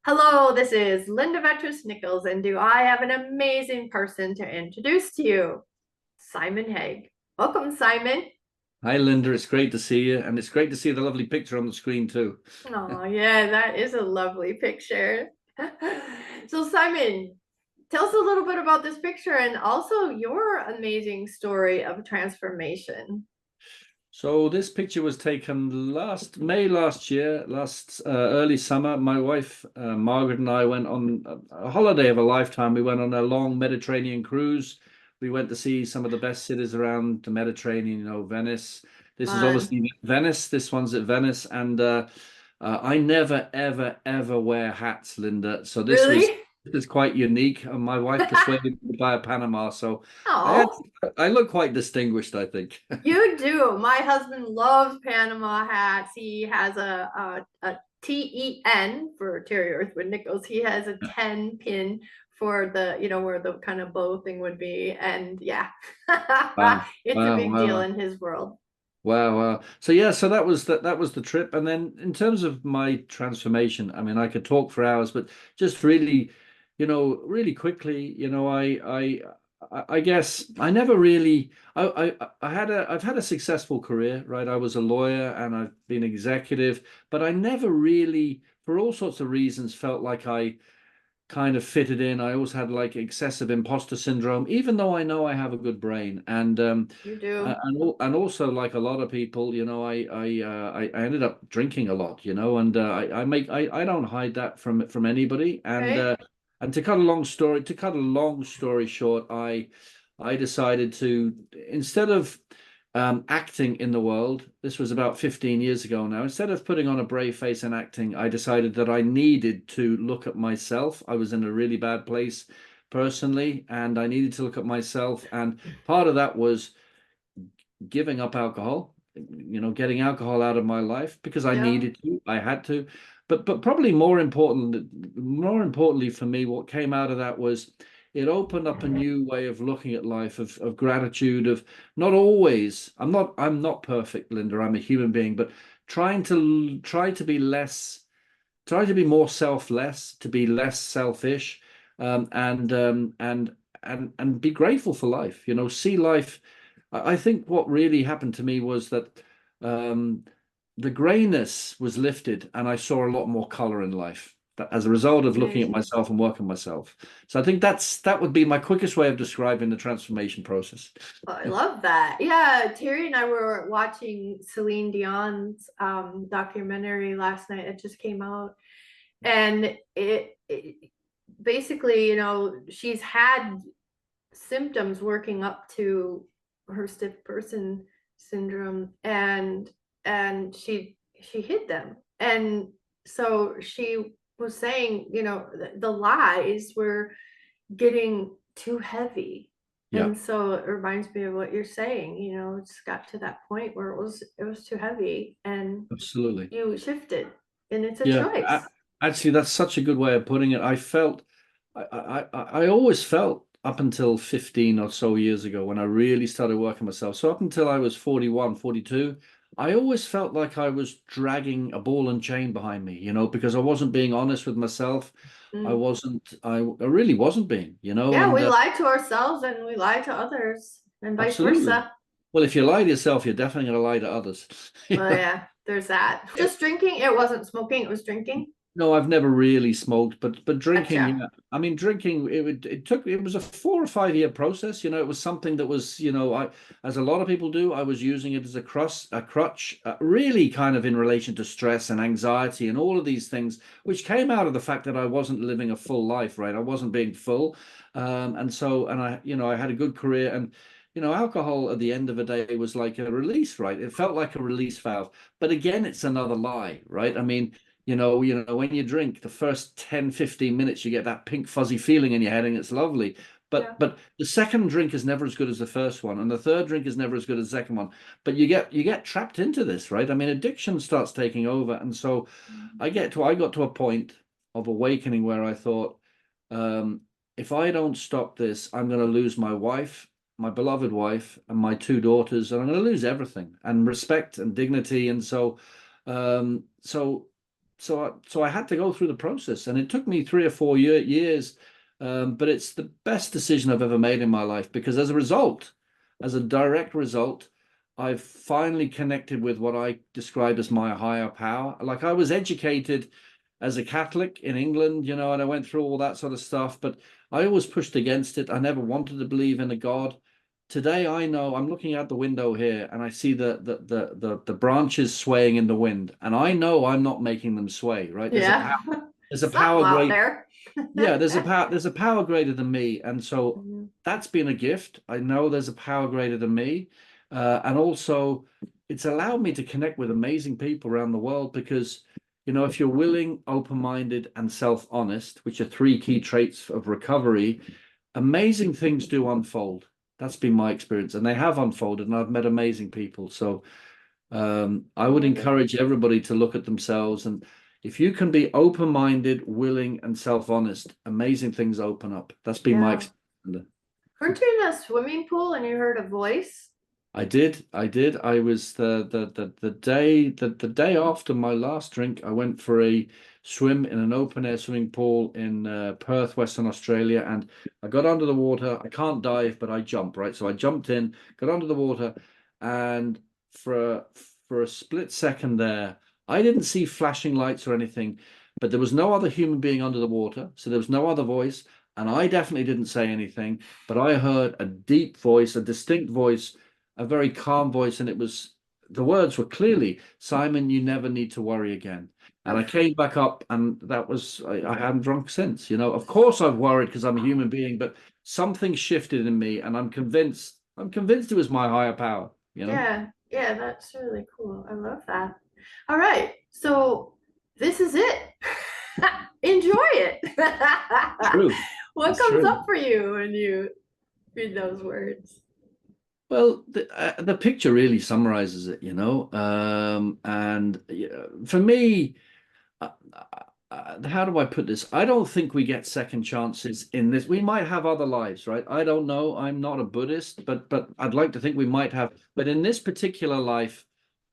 Hello, this is Linda Vettrus-Nichols, and do I have an amazing person to introduce to you? Simon Haigh. Welcome, Simon. Hi, Linda. It's great to see you, and it's great to see the lovely picture on the screen too. Oh, yeah, that is a lovely picture. So, Simon, tell us a little bit about this picture and also your amazing story of transformation. So this picture was taken last May last year, last early summer. My wife Margaret and I went on a holiday of a lifetime. We went on a long Mediterranean cruise. We went to see some of the best cities around the Mediterranean, Venice. This is Fun. obviously Venice. This one's at Venice, and I never, ever, ever wear hats, Linda. So Really? this is quite unique. And my wife persuaded me to buy a Panama, so I Oh, actually, I look quite distinguished, I think. you do. My husband loves Panama hats. He has a TEN for Terry Earthwood Nichols. He has a 10 pin for where the kind of bow thing would be. And yeah, Wow. it's a Wow, big wow, deal wow. in his world. Wow, wow. So yeah, so that was the trip. And then in terms of my transformation, I mean, I could talk for hours, but just really, really quickly, I guess I never really I've had a successful career, right? I was a lawyer and I've been executive, but I never really, for all sorts of reasons, felt like I kind of fitted in. I always had like excessive imposter syndrome, even though I know I have a good brain. You do. And also like a lot of people, I ended up drinking a lot, and I don't hide that from anybody. Right? And to cut a long story short, I decided to, instead of acting in the world. This was about 15 years ago now. Instead of putting on a brave face and acting, I decided that I needed to look at myself. I was in a really bad place personally, and I needed to look at myself. And part of that was giving up alcohol, getting alcohol out of my life because I Yeah. needed to, I had to. But probably more importantly for me, what came out of that was it opened up a new way of looking at life, of gratitude, of not always, I'm not perfect, Linda, I'm a human being, but try to be more selfless, to be less selfish, and be grateful for life. See life. I think what really happened to me was that um, the grayness was lifted, and I saw a lot more color in life as a result of looking at Amazing. myself and working myself. So I think that would be my quickest way of describing the transformation process. Oh, I love that. Yeah, Terry and I were watching Celine Dion's documentary last night. It just came out, and it basically, she's had symptoms working up to her stiff person syndrome, and she hid them, and so she was saying, the lies were getting too heavy. Yeah, And so it reminds me of what you're saying, it's got to that point where it was too heavy and absolutely. you shifted, and it's a Yeah, choice. actually, that's such a good way of putting it. I always felt up until 15 or so years ago when I really started working myself. So up until I was 41, 42, I always felt like I was dragging a ball and chain behind me, because I wasn't being honest with myself. Mm. I really wasn't being, Yeah, and we lie to ourselves and we lie to others and vice absolutely. versa. Well, if you lie to yourself, you're definitely going to lie to others. Well, yeah, there's that. Just drinking. It wasn't smoking, it was drinking. No, I've never really smoked, but drinking, Gotcha. yeah. I mean, drinking, it was a 4 or 5 year process. It was something that was, as a lot of people do, I was using it as a crutch, really kind of in relation to stress and anxiety and all of these things, which came out of the fact that I wasn't living a full life, right? I wasn't being full. And I had a good career, and alcohol at the end of the day was like a release, right? It felt like a release valve. But again, it's another lie, right? I mean, when you drink, the first 10, 15 minutes, you get that pink fuzzy feeling in your head and it's lovely. Yeah. But the second drink is never as good as the first one, and the third drink is never as good as the second one. But you get trapped into this, right? I mean, addiction starts taking over. And so I got to a point of awakening where I thought, um, if I don't stop this, I'm gonna lose my wife, my beloved wife, and my two daughters, and I'm gonna lose everything and respect and dignity. And so so I had to go through the process, and it took me 3 or 4 years. But it's the best decision I've ever made in my life, because as a result, as a direct result, I've finally connected with what I describe as my higher power. Like, I was educated as a Catholic in England, and I went through all that sort of stuff, but I always pushed against it. I never wanted to believe in a God. Today, I know, I'm looking out the window here and I see the branches swaying in the wind, and I know I'm not making them sway, right? Yeah. There's a Something power out great there. Yeah, there's a power greater than me, and so Mhm. that's been a gift. I know there's a power greater than me, and also it's allowed me to connect with amazing people around the world, because if you're willing, open-minded, and self-honest, which are three key traits of recovery, amazing things do unfold. That's been my experience, and they have unfolded, and I've met amazing people. So I would Love it. encourage everybody to look at themselves, and if you can be open-minded, willing, and self-honest, amazing things open up. That's been my Yeah. experience. Weren't you in a swimming pool and you heard a voice? I did. I was the day after my last drink, I went for a swim in an open air swimming pool in Perth, Western Australia, and I got under the water. I can't dive, but I jump, right? So I jumped in, got under the water, and for a, for a split second there, I didn't see flashing lights or anything, but there was no other human being under the water, so there was no other voice, and I definitely didn't say anything, but I heard a deep voice, a distinct voice, a very calm voice, and the words were clearly, "Simon, you never need to worry again." And I came back up, and I hadn't drunk since. Of course I've worried because I'm a human being, but something shifted in me, and I'm convinced it was my higher power. Yeah, yeah, that's really cool. I love that. All right, so this is it. Enjoy it. True. What It's comes true. up for you when you read those words? Well, the picture really summarizes it. And for me, uh, how do I put this? I don't think we get second chances in this. We might have other lives, right? I don't know. I'm not a Buddhist, but I'd like to think we might have. But in this particular life,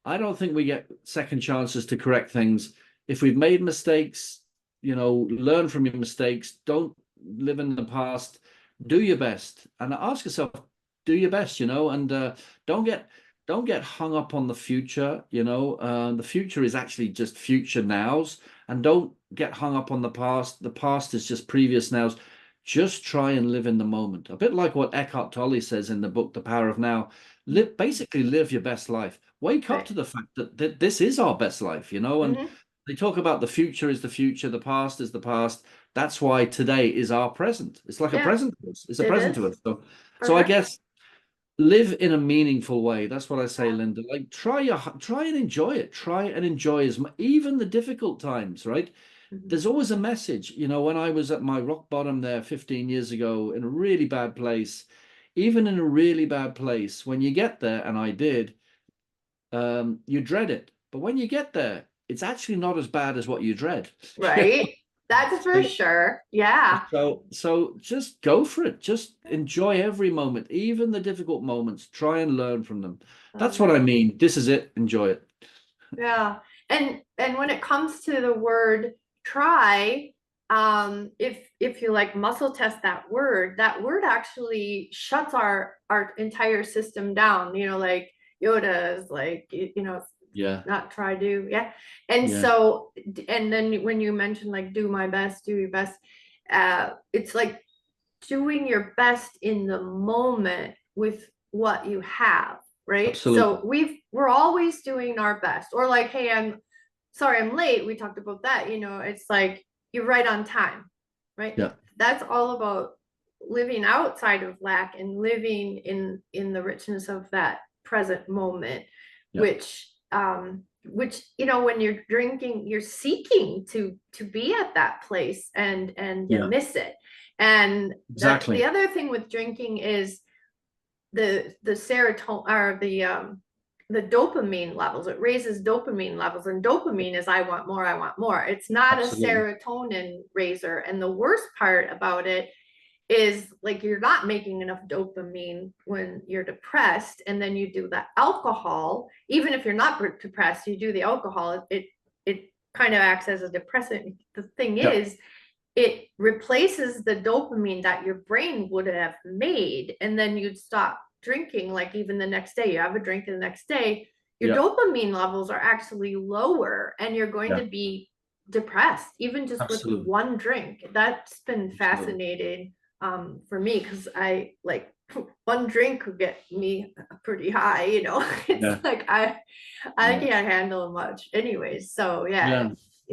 I don't think we get second chances to correct things. If we've made mistakes, learn from your mistakes. Don't live in the past. Do your best, and ask yourself, do your best, and don't get don't get hung up on the future. The future is actually just future nows, and don't get hung up on the past. The past is just previous nows. Just try and live in the moment. A bit like what Eckhart Tolle says in the book, The Power of Now. Basically live your best life. Wake up Right. to the fact that this is our best life, and Hmm. they talk about the future is the future, the past is the past. That's why today is our present. It's like a Yeah, present to us. It's a it present is to us. So I perfect. guess live in a meaningful way. That's what I say, Linda. Like, try and enjoy it. Try and enjoy even the difficult times, right? Mhm. There's always a message. When I was at my rock bottom there 15 years ago in a really bad place, even in a really bad place, when you get there, and I did, you dread it. But when you get there, it's actually not as bad as what you dread. Right. That's for So, sure. Yeah. so just go for it. Just enjoy every moment, even the difficult moments. Try and learn from them. Love That's what it. I mean. This is it. Enjoy it. Yeah. And when it comes to the word try, if you like muscle test that word actually shuts our entire system down, like Yoda is like, Yeah. not try, do, yeah. And Yeah. so, and then when you mention like do my best, do your best, it's like doing your best in the moment with what you have, right? Absolutely. So we're always doing our best. Or like, hey, I'm sorry I'm late. We talked about that. It's like you're right on time, right? Yeah. That's all about living outside of lack and living in the richness of that present moment, Yeah. which when you're drinking, you're seeking to be at that place, and you Yeah. miss it. And the Exactly. other thing with drinking is the serotonin, or the dopamine levels. It raises dopamine levels, and dopamine is I want more, I want more. It's not a Absolutely. serotonin raiser. And the worst part about it is like you're not making enough dopamine when you're depressed, and then you do the alcohol. Even if you're not depressed, you do the alcohol, it kind of acts as a depressant. The thing Yeah, is, it replaces the dopamine that your brain would have made, and then you'd stop drinking. Like even the next day, you have a drink, and the next day, your yeah, dopamine levels are actually lower, and you're going yeah, to be depressed, even just with absolutely, one drink. That's been absolutely. fascinating for me because I like one drink could get me pretty high, you know. It's Yeah, like I yeah, can't handle much anyways. So yeah, yeah.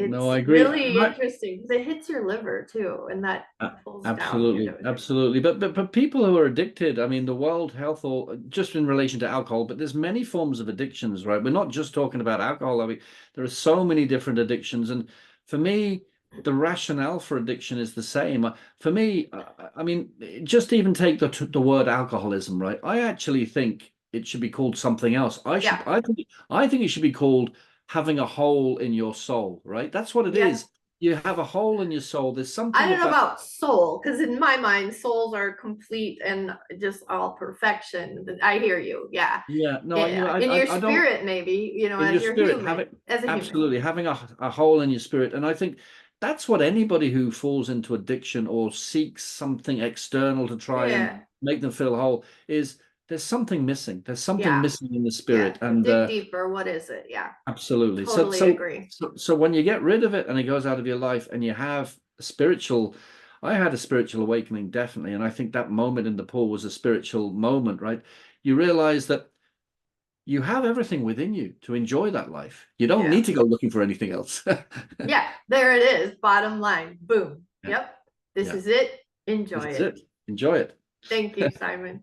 No, it's I agree. really interesting because it hits your liver too, and that pulls down your Absolutely, dosage. absolutely. But people who are addicted, I mean, the World Health, or just in relation to alcohol, but there's many forms of addictions, right? We're not just talking about alcohol. I mean, there are so many different addictions, and for me, the rationale for addiction is the same. For me, I mean, just even take the word alcoholism, right? I actually think it should be called something else. Yeah, I think it should be called having a hole in your soul, right? That's what it yeah. is. You have a hole in your soul. There's I something don't know about. about soul because in my mind, souls are complete and just all perfection. I hear you. Yeah, Yeah, no, yeah. In your I don't. spirit, maybe In your as you're spirit, have human, it as a human. absolutely having a hole in your spirit, and I think that's what anybody who falls into addiction or seeks something external to try and Yeah, make them feel whole is there's something missing. There's something yeah, missing in the yeah. spirit, and Dig deeper. What is it? Yeah, absolutely. totally agree. So when you get rid of it and it goes out of your life, and you have a spiritual. I had a spiritual awakening, definitely, and I think that moment in the pool was a spiritual moment, right? You realize that you have everything within you to enjoy that life. You don't Yeah. need to go looking for anything else. Yeah, there it is. Bottom line. Boom. Yeah, Yep. This yeah. is it. This Enjoy is it. it. Enjoy it. Thank you, Simon.